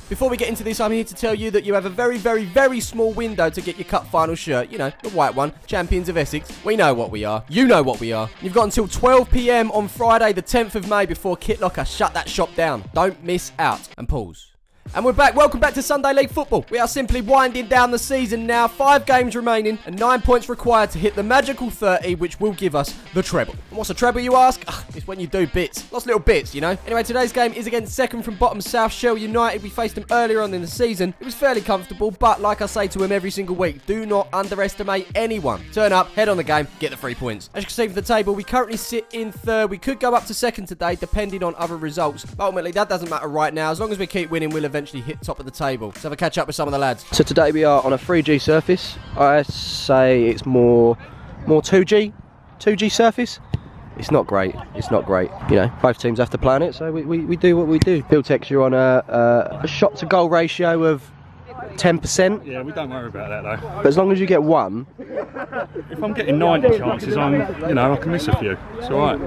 Before we get into this, I'm here to tell you that you have a very, very, very small window to get your cup final shirt. You know, the white one, Champions of Essex. We know what we are. You know what we are. You've got until 12 PM on Friday, the 10th of May, before Kit Locker shut that shop down. Don't miss out. And pause. And we're back. Welcome back to Sunday League Football. We are simply winding down the season now. 5 games remaining and 9 points required to hit the magical 30, which will give us the treble. And what's a treble, you ask? It's when you do bits. Lots of little bits, you know. Anyway, today's game is against second from bottom South Shell United. We faced them earlier on in the season. It was fairly comfortable, but like I say to him every single week, do not underestimate anyone. Turn up, head on the game, get the 3 points. As you can see from the table, we currently sit in third. We could go up to second today, depending on other results. But ultimately, that doesn't matter right now. As long as we keep winning, we'll eventually hit top of the table. Let's have a catch up with some of the lads. So today we are on a 3G surface. I say it's more 2G surface. It's not great. It's not great. You know, both teams have to plan it, so we do what we do. Build text, you're on a shot to goal ratio of 10%. Yeah, we don't worry about that though. But as long as you get one. If I'm getting 90 chances, I can miss a few. It's all right.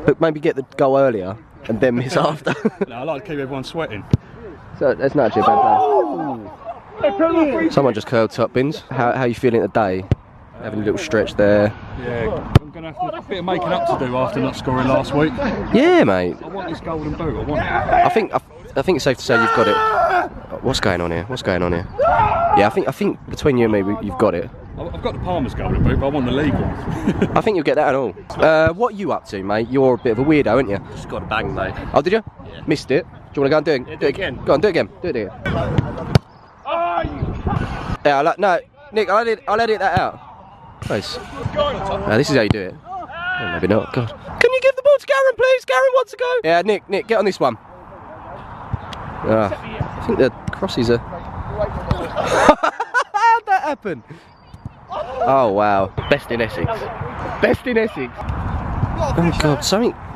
But maybe get the goal earlier and then miss after. No, I like to keep everyone sweating. So that's not actually a bad plan. Someone just curled top bins. How are you feeling today? Having a little stretch there. Yeah, I'm going to have a bit of making up to do after not scoring last week. Yeah, mate. I want this golden boot. I want it. I think it's safe to say you've got it. What's going on here? What's going on here? Yeah, I think between you and me, you've got it. I've got the Palmer's golden boot, but I want the league one. I think you'll get that and all. What are you up to, mate? You're a bit of a weirdo, aren't you? Just got a bang, mate. Oh, did you? Yeah. Missed it. Do you want to go and do it? Yeah, do it again. Go on, do it again. Do it again. Yeah, no, Nick, I'll edit that out. Nice. This is how you do it. Oh, maybe not. God. Can you give the ball to Garen, please? Garen wants to go. Yeah, Nick, get on this one. I think the crosses are. How'd that happen? Oh wow. Best in Essex. Best in Essex. Oh god,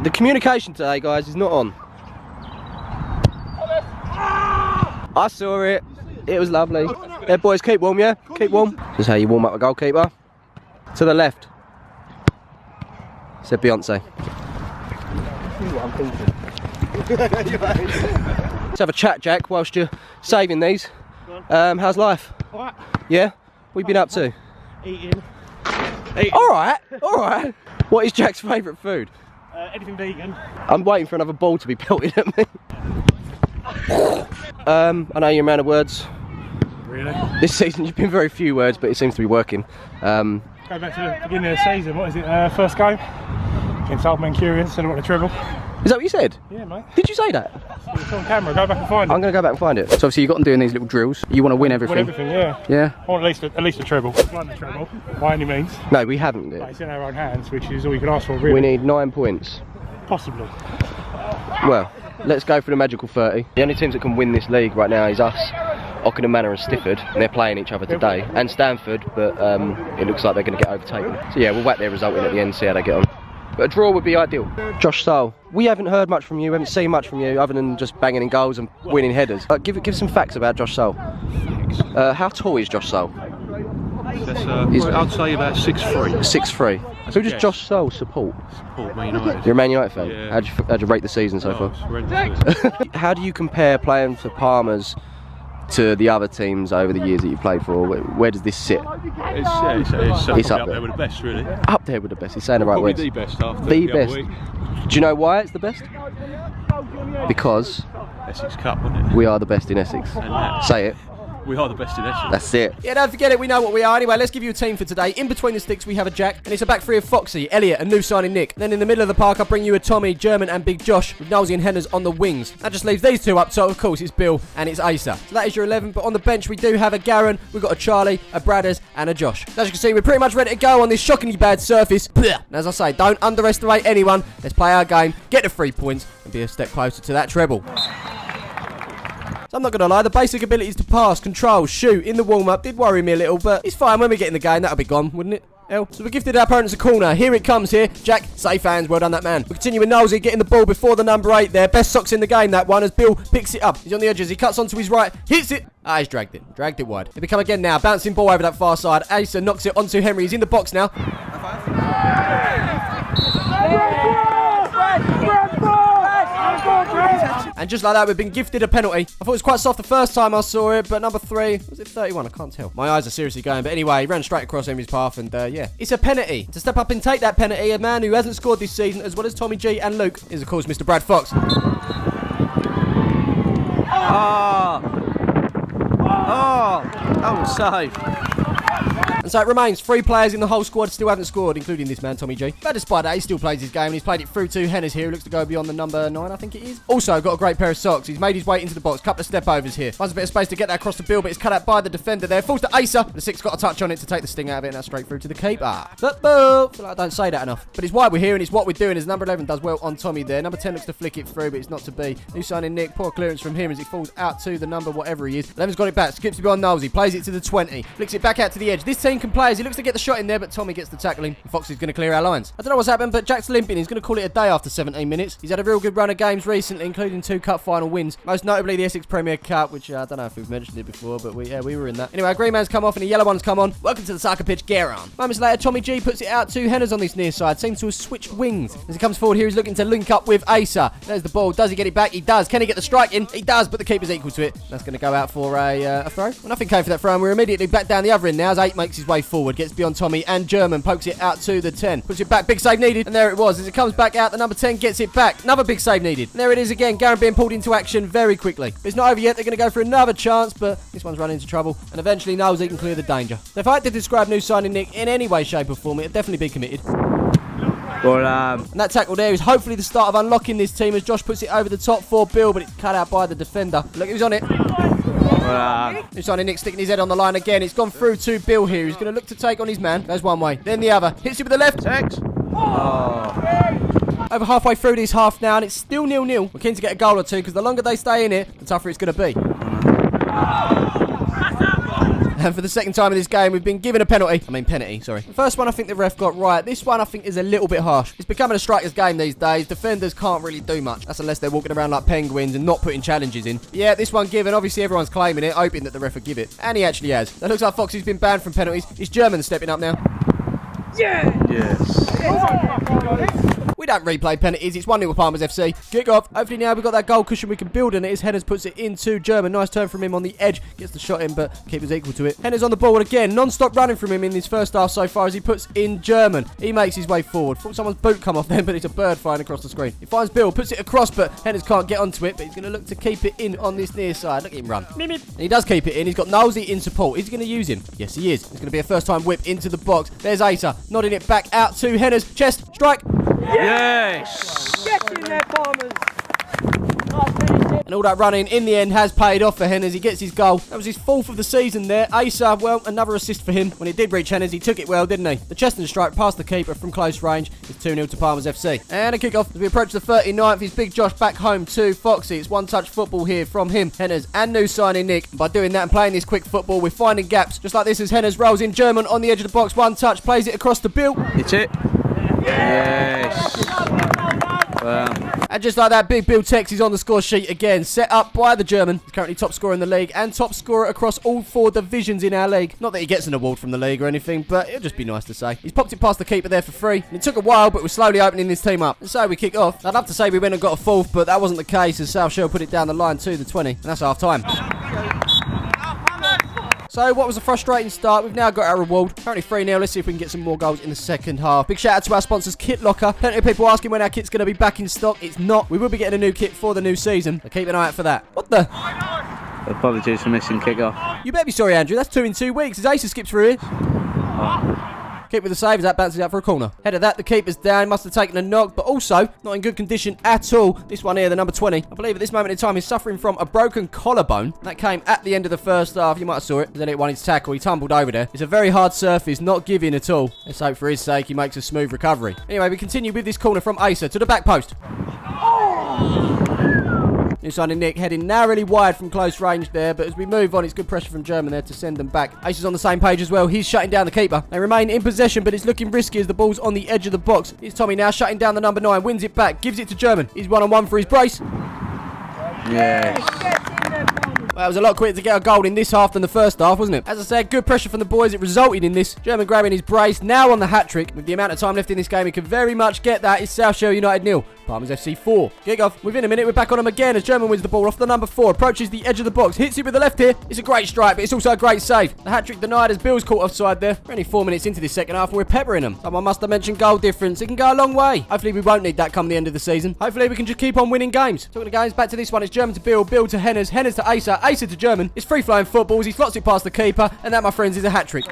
the communication today, guys, is not on. I saw it. It was lovely. Yeah, boys, keep warm, yeah? Keep warm. This is how you warm up a goalkeeper. To the left. Said Beyonce. Let's have a chat, Jack, whilst you're saving these. How's life? Alright. Yeah? What have you been up to? Eating. Alright. What is Jack's favourite food? Anything vegan. I'm waiting for another ball to be pelted at me. I know you're a man of words. Really? This season you've been very few words, but it seems to be working. Go back to the beginning of the season, what is it, first game? Against Old Man Curious, said I want a treble. Is that what you said? Yeah, mate. Did you say that? It's on camera, go back and find it. I'm going to go back and find it. So obviously you've got them doing these little drills. You want to win everything. Win everything, yeah. Yeah? I want at least a treble. Won the treble, by any means. No, we haven't But yet. it's in our own hands, which is all you can ask for, really. We need 9 points. Possibly. Well, let's go for the magical 30. The only teams that can win this league right now is us, Ockenham Manor and Stifford, and they're playing each other today, and Stanford, but it looks like they're going to get overtaken. So yeah, we'll whack their result in at the end, see how they get on. But a draw would be ideal. Josh Sole, we haven't heard much from you, we haven't seen much from you, other than just banging in goals and winning headers. Give some facts about Josh Sole. How tall is Josh Sole? I'd say about 6'3". 6'3". Who does Josh Sole support? Support Man United. You're a Man United fan? Yeah. How'd you rate the season so far? How do you compare playing for Palmer's to the other teams over the years that you played for? Where does this sit? It's up there with the best, really. Up there with the best, he's saying the right Probably words. the best after The the other best. week. Do you know why it's the best? Because Essex Cup, wasn't it? we are the best in Essex. And that. Say it. We are the best in Essex. That's it. Yeah, don't forget it, we know what we are. Anyway, let's give you a team for today. In between the sticks, we have a Jack, and it's a back three of Foxy, Elliot, and new signing Nick. And then in the middle of the park, I bring you a Tommy, German, and Big Josh, with Nosey and Henners on the wings. That just leaves these two up top. Of course, it's Bill and it's Asa. So that is your 11, but on the bench, we do have a Garen, we've got a Charlie, a Bradders, and a Josh. As you can see, we're pretty much ready to go on this shockingly bad surface. And as I say, don't underestimate anyone. Let's play our game, get the 3 points, and be a step closer to that treble. So I'm not going to lie, the basic abilities to pass, control, shoot in the warm-up did worry me a little, but it's fine when we get in the game, that'll be gone, wouldn't it? So we gifted our opponents a corner. Here it comes here. Jack, safe hands. Well done, that man. We continue with Nosey getting the ball before the number 8 there. Best socks in the game, that one, as Bill picks it up. He's on the edges. He cuts onto his right. Hits it. He's dragged it. Dragged it wide. Here we come again now. Bouncing ball over that far side. Asa knocks it onto Henry. He's in the box now. And just like that, we've been gifted a penalty. I thought it was quite soft the first time I saw it, but number 3, was it 31? I can't tell. My eyes are seriously going. But anyway, he ran straight across Emery's path, and yeah, it's a penalty. To step up and take that penalty, a man who hasn't scored this season, as well as Tommy G and Luke, is of course Mr. Brad Fox. Oh, save. And so it remains 3 players in the whole squad still haven't scored, including this man, Tommy G. But despite that, he still plays his game, and he's played it through to Henners here, who looks to go beyond the number 9, I think it is. Also, got a great pair of socks. He's made his way into the box, couple of step overs here. Finds a bit of space to get that across the bill, but it's cut out by the defender there. Falls to Asa. The 6 got a touch on it to take the sting out of it, and that's straight through to the keeper. Football! I feel like I don't say that enough. But it's why we're here, and it's what we're doing, as number 11 does well on Tommy there. Number 10 looks to flick it through, but it's not to be. New signing Nick, poor clearance from him as it falls out to the number whatever he is. 11's got it back, skips it beyond Knowles. He plays it to the 20. Flicks it back out to the edge. This team can play as he looks to get the shot in there, but Tommy gets the tackling. Foxy's going to clear our lines. I don't know what's happened, but Jack's limping. He's going to call it a day after 17 minutes. He's had a real good run of games recently, including 2 cup final wins. Most notably the Essex Premier Cup, which I don't know if we've mentioned it before, but we were in that. Anyway, our green man's come off and the yellow one's come on. Welcome to the soccer pitch, get on. Moments later, Tommy G puts it out to Henners on this near side. Seems to have switched wings. As he comes forward here, he's looking to link up with Asa. There's the ball. Does he get it back? He does. Can he get the strike in? He does, but the keeper's equal to it. That's going to go out for a throw. Well, nothing came for that throw, and we're immediately back down the other end now as 8 makes his way forward. Gets beyond Tommy and German. Pokes it out to the 10. Puts it back. Big save needed. And there it was. As it comes back out, the number 10 gets it back. Another big save needed. And there it is again. Garen being pulled into action very quickly. But it's not over yet. They're going to go for another chance, but this one's run into trouble. And eventually knows he can clear the danger. So if I had to describe new signing Nick in any way, shape or form, it'd definitely be committed. And that tackle there is hopefully the start of unlocking this team as Josh puts it over the top for Bill, but it's cut out by the defender. Look, he was on it. New signing Nick sticking his head on the line again. It's gone through to Bill here. He's going to look to take on his man. Goes one way, then the other. Hits it with the left. Over halfway through this half now, and it's still 0-0. We're keen to get a goal or two because the longer they stay in it, the tougher it's going to be. And for the second time in this game, we've been given a penalty. Sorry. The first one I think the ref got right. This one I think is a little bit harsh. It's becoming a striker's game these days. Defenders can't really do much. That's unless they're walking around like penguins and not putting challenges in. But yeah, this one given. Obviously everyone's claiming it, hoping that the ref will give it. And he actually has. That looks like Foxy's been banned from penalties. It's German stepping up now. Yeah! Yes. We don't replay penalties. It's 1-0 Palmers FC. Kick off. Hopefully now we've got that goal cushion we can build on it as Henners puts it into German. Nice turn from him on the edge. Gets the shot in, but keeper's equal to it. Henners on the ball again. Non-stop running from him in this first half so far as he puts in German. He makes his way forward. Thought someone's boot come off then, but it's a bird flying across the screen. He finds Bill, puts it across, but Henners can't get onto it, but he's going to look to keep it in on this near side. Look at him run. And he does keep it in. He's got Knowlesy in support. Is he going to use him? Yes, he is. It's going to be a first-time whip into the box. There's Asa, nodding it back out to Henners. Chest, strike. Yes! Get in there, Palmers! And all that running in the end has paid off for Henners. He gets his goal. That was his 4th of the season there. Asa, well, another assist for him. When it did reach Henners, he took it well, didn't he? The chest and strike past the keeper from close range. It's 2-0 to Palmers FC. And a kick-off as we approach the 39th. It's Big Josh back home to Foxy. It's one-touch football here from him, Henners, and new signing Nick. And by doing that and playing this quick football, we're finding gaps. Just like this as Henners rolls in German on the edge of the box. One touch, plays it across the Bill. Hit it. Yes. And just like that, Big Bill Tex is on the score sheet again. Set up by the German. He's currently top scorer in the league and top scorer across all 4 divisions in our league. Not that he gets an award from the league or anything, but it'll just be nice to say. He's popped it past the keeper there for free. And it took a while, but we're slowly opening this team up. And so we kick off. I'd love to say we went and got a 4th, but that wasn't the case as South Shell put it down the line to the 20. And that's half time. So, what was a frustrating start? We've now got our reward. Currently 3-0. Let's see if we can get some more goals in the second half. Big shout out to our sponsors, Kit Locker. Plenty of people asking when our kit's going to be back in stock. It's not. We will be getting a new kit for the new season. So keep an eye out for that. What the? Apologies for missing kick-off. You better be sorry, Andrew. That's 2 in 2 weeks. His Asa skips through here. Keep with the save as that bounces out for a corner. Head of that, the keeper's down. Must have taken a knock, but also not in good condition at all. This one here, the number 20. I believe at this moment in time he's suffering from a broken collarbone. That came at the end of the first half. You might have saw it. Then it won his tackle. He tumbled over there. It's a very hard surface, not giving at all. Let's hope for his sake he makes a smooth recovery. Anyway, we continue with this corner from Asa to the back post. New signing Nick heading narrowly wide from close range there, but as we move on, it's good pressure from German there to send them back. Ace is on the same page as well. He's shutting down the keeper. They remain in possession, but it's looking risky as the ball's on the edge of the box. It's Tommy now shutting down the number 9, wins it back, gives it to German. He's 1-on-1 for his brace. Yes. Well, it was a lot quicker to get a goal in this half than the first half, wasn't it? As I said, good pressure from the boys. It resulted in this. German grabbing his brace, now on the hat-trick. With the amount of time left in this game, he can very much get that. It's South Shell United 0, Palmers FC 4. Kickoff. Within a minute, we're back on him again as German wins the ball off the number 4. Approaches the edge of the box. Hits it with the left here. It's a great strike, but it's also a great save. The hat-trick denied as Bill's caught offside there. We're only 4 minutes into this second half and we're peppering them. Someone must have mentioned goal difference. It can go a long way. Hopefully we won't need that come the end of the season. Hopefully we can just keep on winning games. Talking of games, back to this one. It's German to Bill. Bill to Henners. Henners to Asa. Asa to German. It's free-flowing footballs. He slots it past the keeper. And that, my friends, is a hat-trick.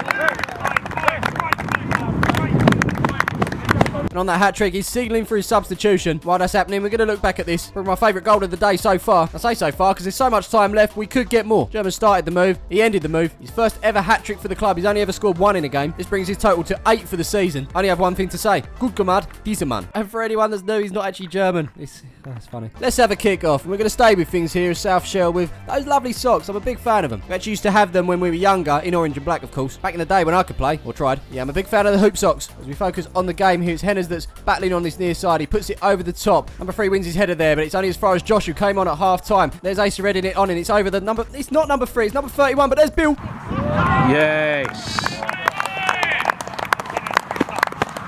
And on that hat-trick, he's signalling for his substitution. While that's happening, we're going to look back at this. Probably my favourite goal of the day so far. I say so far because there's so much time left, we could get more. German started the move. He ended the move. His first ever hat-trick for the club. He's only ever scored 1 in a game. This brings his total to 8 for the season. I only have one thing to say. Gut gemacht, dieser Mann. And for anyone that's new, he's not actually German. That's funny. Let's have a kick-off. And we're going to stay with things here as South Shell with those lovely socks. I'm a big fan of them. We actually used to have them when we were younger, in orange and black, of course. Back in the day when I could play, or tried. Yeah, I'm a big fan of the hoop socks. As we focus on the game here, it's Henners that's battling on this near side. He puts it over the top. Number 3 wins his header there, but it's only as far as Josh, who came on at half-time. There's Asa reading it on, and it's over the number... It's not number 3, it's number 31, but there's Bill. Yes.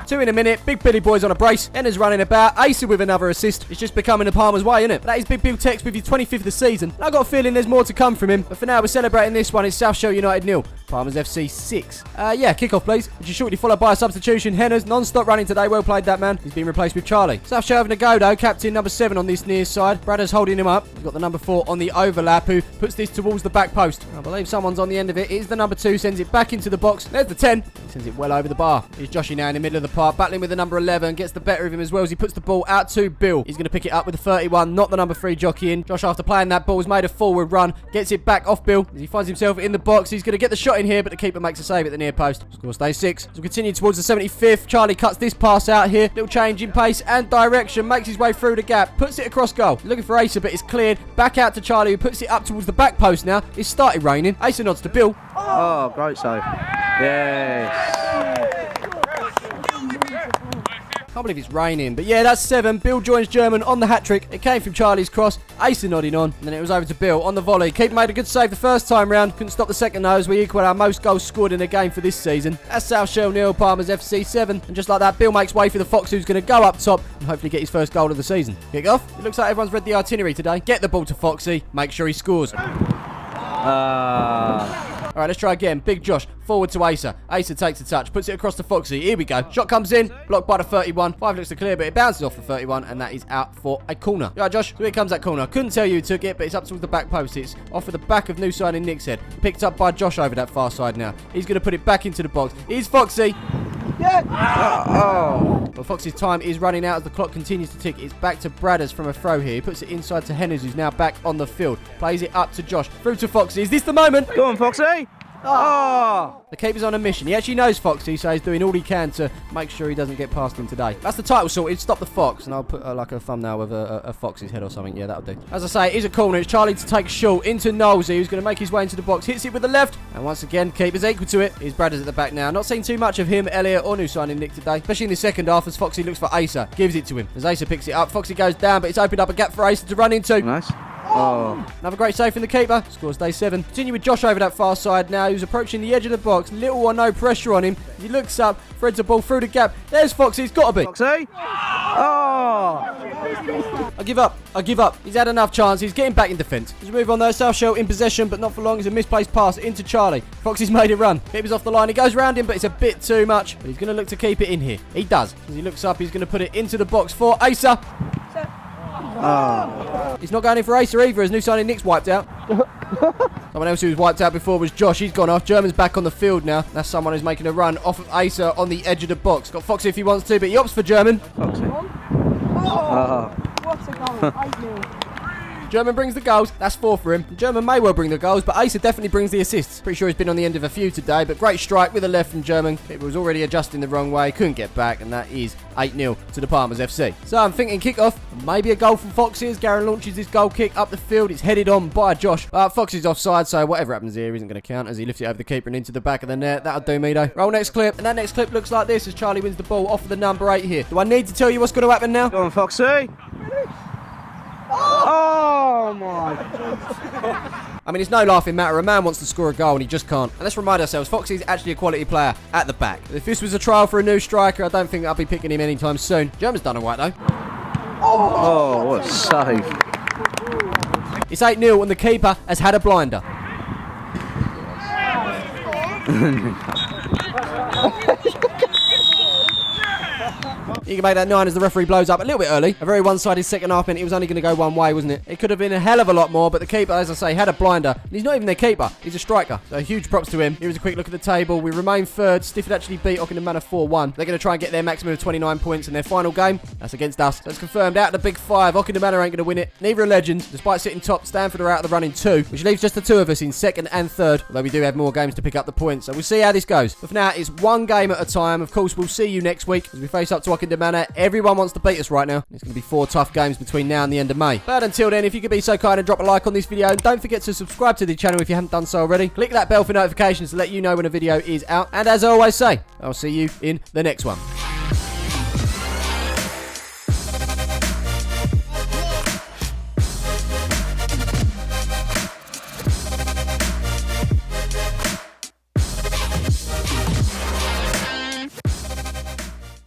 2 in a minute. Big Billy boys on a brace. Enner's running about. Asa with another assist. It's just becoming the Palmer's way, isn't it? But that is Big Bill Tex with his 25th of the season. And I've got a feeling there's more to come from him. But for now, we're celebrating this one. It's South Shell United 0. Palmers FC 6. Yeah, kickoff please. Which is shortly followed by a substitution. Henners non-stop running today. Well played that man. He's been replaced with Charlie. South Shell having a go though. Captain number 7 on this near side. Bradders holding him up. He's got the number 4 on the overlap who puts this towards the back post. I believe someone's on the end of it. It is the number 2. Sends it back into the box. There's the 10. He sends it well over the bar. Here's Joshy now in the middle of the park. Battling with the number 11. Gets the better of him as well as he puts the ball out to Bill. He's going to pick it up with the 31. Not the number 3 jockey in. Josh after playing that ball has made a forward run. Gets it back off Bill. As he finds himself in the box. He's going to get the shot in here but the keeper makes a save at the near post. Score stays 6. As we continue towards the 75th, Charlie cuts this pass out here. Little change in pace and direction. Makes his way through the gap. Puts it across goal. Looking for Asa, but it's cleared. Back out to Charlie, who puts it up towards the back post now. It's started raining. Asa nods to Bill. Oh, great save. Yes. Can't believe it's raining. But yeah, that's 7. Bill joins German on the hat-trick. It came from Charlie's cross. Asa nodding on. And then it was over to Bill on the volley. Keeper made a good save the first time round. Couldn't stop the second though as we equal our most goals scored in a game for this season. That's South Shell 0, Palmers FC 7. And just like that, Bill makes way for the Fox, who's going to go up top and hopefully get his first goal of the season. Kick off. It looks like everyone's read the itinerary today. Get the ball to Foxy. Make sure he scores. Alright, let's try again. Big Josh, forward to Asa. Asa takes a touch, puts it across to Foxy. Here we go. Shot comes in, blocked by the 31. 5 looks to clear, but it bounces off the 31, and that is out for a corner. Alright, Josh, so here comes that corner. Couldn't tell you who took it, but it's up towards the back post. It's off of the back of new signing Nick's head. Picked up by Josh over that far side now. He's going to put it back into the box. Here's Foxy. Yeah. Well, Fox's time is running out as the clock continues to tick. It's back to Bradders from a throw here. He puts it inside to Henners, who's now back on the field. Plays it up to Josh. Through to Foxy. Is this the moment? Go on, Foxy. Oh. The keeper's on a mission. He actually knows Foxy, so he's doing all he can to make sure he doesn't get past him today. That's the title sorted. Stop the Fox. And I'll put like a thumbnail with a Fox's head or something. Yeah, that'll do. As I say, it is a corner. It's Charlie to take short into Knowlesy, who's going to make his way into the box. Hits it with the left. And once again, keeper's equal to it. Here's Bradders at the back now. Not seen too much of him, Elliot, or new signing Nick today. Especially in the second half as Foxy looks for Asa. Gives it to him. As Asa picks it up, Foxy goes down, but it's opened up a gap for Asa to run into. Nice. Oh. Another great save from the keeper. Scores day 7. Continue with Josh over that far side now, who's approaching the edge of the box. Little or no pressure on him. He looks up, threads a ball through the gap. There's Foxy. It's got to be. Foxy. Oh. I give up. He's had enough chance. He's getting back in defence. As we move on though, South Shell in possession, but not for long. It's a misplaced pass into Charlie. Foxy's made it run. Keeper's off the line. He goes round him, but it's a bit too much. But he's going to look to keep it in here. He does. As he looks up, he's going to put it into the box for Asa. Oh. He's not going in for Asa either, as new signing Nick's wiped out. Someone else who was wiped out before was Josh. He's gone off. German's back on the field now. That's someone who's making a run off of Asa on the edge of the box. Got Foxy if he wants to, but he opts for German. Foxy. Oh. What a goal. 8-0. German brings the goals. That's 4 for him. German may well bring the goals, but Asa definitely brings the assists. Pretty sure he's been on the end of a few today, but great strike with a left from German. It was already adjusting the wrong way. Couldn't get back, and that is 8-0 to the Palmers FC. So I'm thinking kick-off. Maybe a goal from Foxy as Garen launches this goal kick up the field. It's headed on by Josh. Foxy's offside, so whatever happens here isn't going to count as he lifts it over the keeper and into the back of the net. That'll do me though. Roll next clip, and that next clip looks like this as Charlie wins the ball off of the number 8 here. Do I need to tell you what's going to happen now? Go on, Foxy. Oh my. I mean, it's no laughing matter. A man wants to score a goal and he just can't. And let's remind ourselves, Foxy's actually a quality player at the back. If this was a trial for a new striker, I don't think I'll be picking him anytime soon. German's done alright though. Oh, what a save. It's 8-0 and the keeper has had a blinder. You can make that 9 as the referee blows up a little bit early. A very one-sided second half meant it was only going to go one way, wasn't it? It could have been a hell of a lot more, but the keeper, as I say, had a blinder. And he's not even their keeper. He's a striker. So huge props to him. Here is a quick look at the table. We remain third. Stifford actually beat Ockenden Manor 4-1. They're going to try and get their maximum of 29 points in their final game. That's against us. So it's confirmed out of the big 5. Ockenden Manor ain't going to win it. Neither are Legends. Despite sitting top, Stanford are out of the running 2, which leaves just the 2 of us in second and third. Although we do have more games to pick up the points. So we'll see how this goes. But for now, it's one game at a time. Of course, we'll see you next week as we face up to Ockenden Manor. Everyone wants to beat us right now. It's going to be 4 tough games between now and the end of May. But until then, if you could be so kind and drop a like on this video, and don't forget to subscribe to the channel if you haven't done so already. Click that bell for notifications to let you know when a video is out. And as I always say, I'll see you in the next one.